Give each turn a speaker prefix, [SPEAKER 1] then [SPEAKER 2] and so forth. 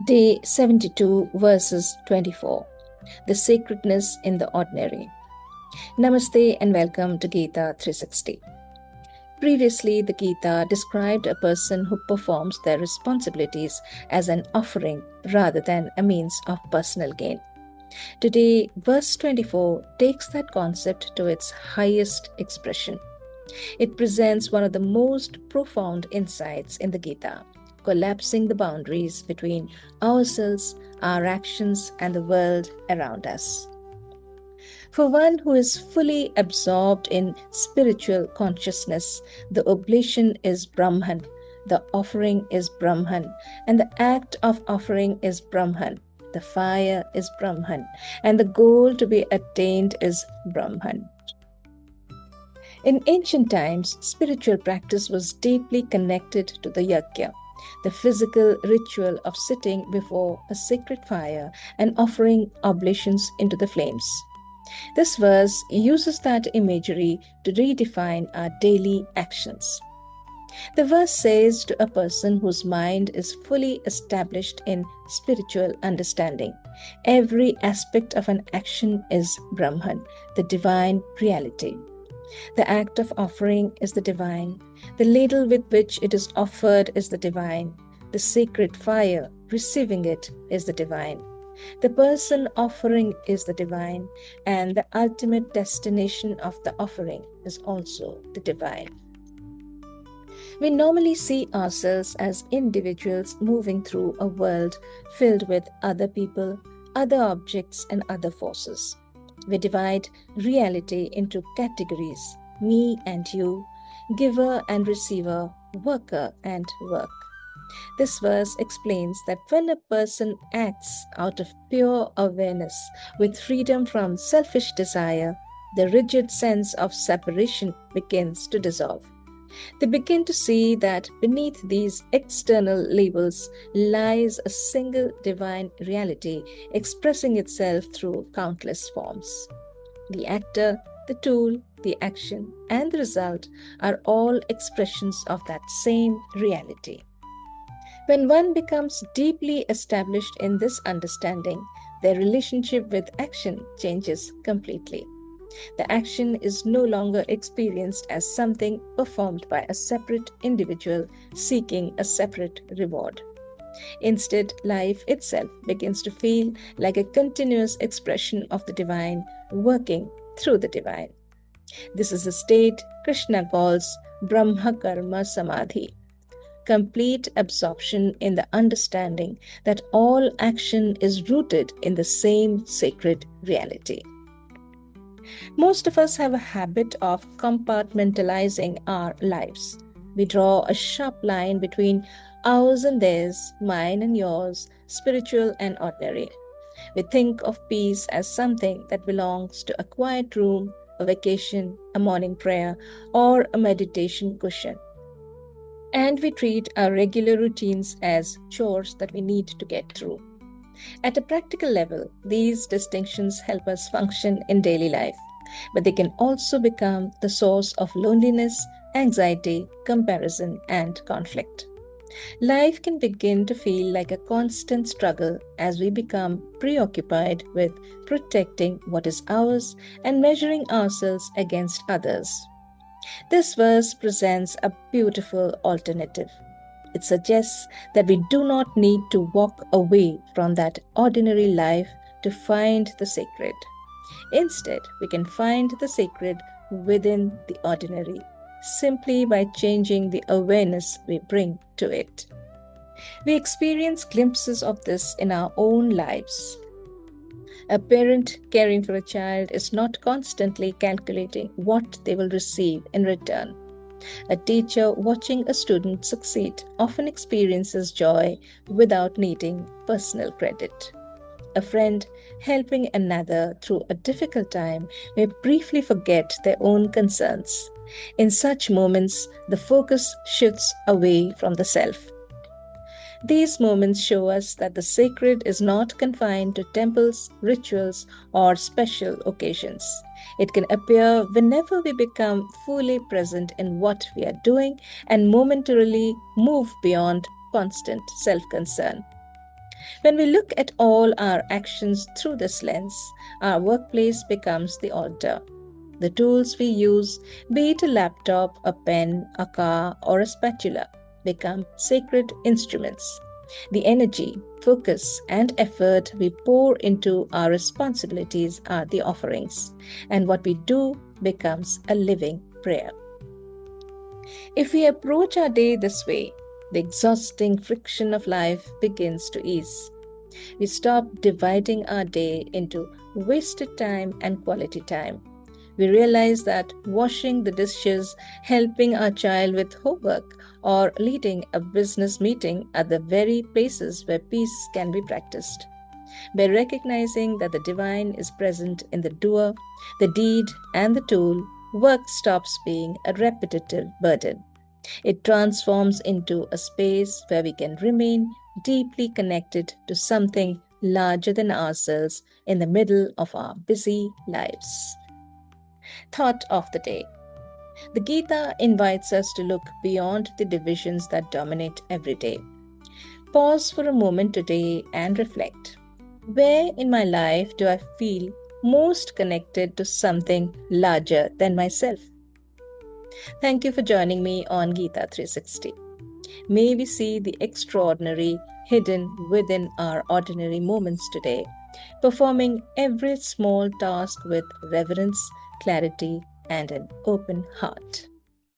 [SPEAKER 1] Day 72, verses 24. The Sacredness in the Ordinary. Namaste and welcome to Gita 360. Previously, the Gita described a person who performs their responsibilities as an offering rather than a means of personal gain. Today, verse 24 takes that concept to its highest expression. It presents one of the most profound insights in the Gita, collapsing the boundaries between ourselves, our actions, and the world around us. For one who is fully absorbed in spiritual consciousness, the oblation is Brahman, the offering is Brahman, and the act of offering is Brahman. The fire is Brahman, and the goal to be attained is Brahman. In ancient times, spiritual practice was deeply connected to the yajna, the physical ritual of sitting before a sacred fire and offering oblations into the flames. This verse uses that imagery to redefine our daily actions. The verse says to a person whose mind is fully established in spiritual understanding, every aspect of an action is Brahman, the divine reality. The act of offering is the divine. The ladle with which it is offered is the divine. The sacred fire receiving it is the divine. The person offering is the divine, and the ultimate destination of the offering is also the divine. We normally see ourselves as individuals moving through a world filled with other people, other objects, and other forces. We divide reality into categories: me and you, giver and receiver, worker and work. This verse explains that when a person acts out of pure awareness with freedom from selfish desire, the rigid sense of separation begins to dissolve. They begin to see that beneath these external labels lies a single divine reality expressing itself through countless forms. The actor, the tool, the action, and the result are all expressions of that same reality. When one becomes deeply established in this understanding, their relationship with action changes completely. The action is no longer experienced as something performed by a separate individual seeking a separate reward. Instead, life itself begins to feel like a continuous expression of the divine working through the divine. This is a state Krishna calls Brahma Karma Samadhi, complete absorption in the understanding that all action is rooted in the same sacred reality. Most of us have a habit of compartmentalizing our lives. We draw a sharp line between ours and theirs, mine and yours, spiritual and ordinary. We think of peace as something that belongs to a quiet room, a vacation, a morning prayer, or a meditation cushion. And we treat our regular routines as chores that we need to get through. At a practical level, these distinctions help us function in daily life, but they can also become the source of loneliness, anxiety, comparison, and conflict. Life can begin to feel like a constant struggle as we become preoccupied with protecting what is ours and measuring ourselves against others. This verse presents a beautiful alternative. It suggests that we do not need to walk away from that ordinary life to find the sacred. Instead, we can find the sacred within the ordinary, simply by changing the awareness we bring to it. We experience glimpses of this in our own lives. A parent caring for a child is not constantly calculating what they will receive in return. A teacher watching a student succeed often experiences joy without needing personal credit. A friend helping another through a difficult time may briefly forget their own concerns. In such moments, the focus shifts away from the self. These moments show us that the sacred is not confined to temples, rituals, or special occasions. It can appear whenever we become fully present in what we are doing and momentarily move beyond constant self concern. When we look at all our actions through this lens, our workplace becomes the altar. The tools we use, be it a laptop, a pen, a car, or a spatula, become sacred instruments. The energy, focus, and effort we pour into our responsibilities are the offerings, and what we do becomes a living prayer. If we approach our day this way, the exhausting friction of life begins to ease. We stop dividing our day into wasted time and quality time. We realize that washing the dishes, helping our child with homework, or leading a business meeting are the very places where peace can be practiced. By recognizing that the divine is present in the doer, the deed, and the tool, work stops being a repetitive burden. It transforms into a space where we can remain deeply connected to something larger than ourselves in the middle of our busy lives. Thought of the day. The Gita invites us to look beyond the divisions that dominate every day. Pause for a moment today and reflect. Where in my life do I feel most connected to something larger than myself? Thank you for joining me on Gita 360. May we see the extraordinary hidden within our ordinary moments today, performing every small task with reverence, clarity, and an open heart.